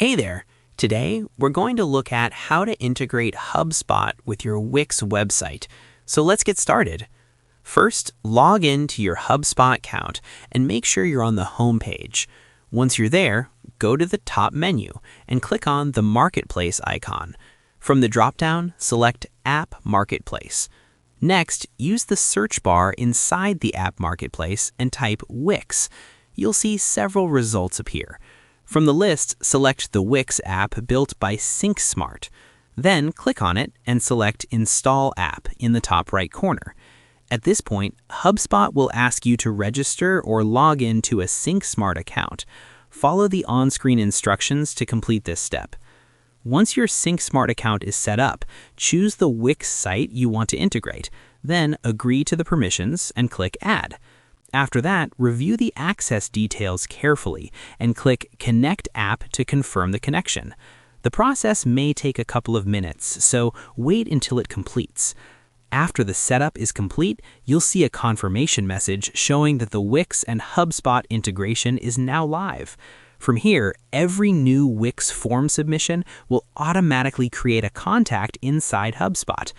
Hey there! Today, we're going to look at how to integrate Hubspot with your Wix website. So let's get started. First, log in to your Hubspot account and make sure you're on the home page. Once you're there, go to the top menu and click on the Marketplace icon. From the dropdown, select App Marketplace. Next, use the search bar inside the App Marketplace and type Wix. You'll see several results appear. From the list, select the Wix app built by SyncSmart. Then click on it and select Install App in the top right corner. At this point, Hubspot will ask you to register or log in to a SyncSmart account. Follow the on-screen instructions to complete this step. Once your SyncSmart account is set up, choose the Wix site you want to integrate. Then agree to the permissions and click Add. After that, review the access details carefully and click Connect App to confirm the connection. The process may take a couple of minutes, so wait until it completes. After the setup is complete, you'll see a confirmation message showing that the Wix and Hubspot integration is now live. From here, every new Wix form submission will automatically create a contact inside Hubspot.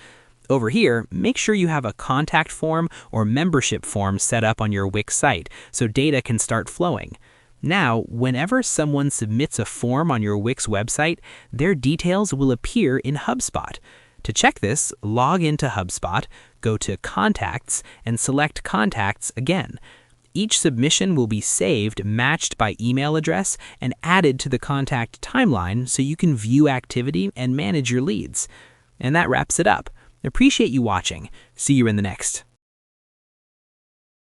Over here, make sure you have a contact form or membership form set up on your Wix site so data can start flowing. Now, whenever someone submits a form on your Wix website, their details will appear in Hubspot. To check this, log into Hubspot, go to Contacts, and select Contacts again. Each submission will be saved, matched by email address, and added to the contact timeline so you can view activity and manage your leads. And that wraps it up. Appreciate you watching. See you in the next.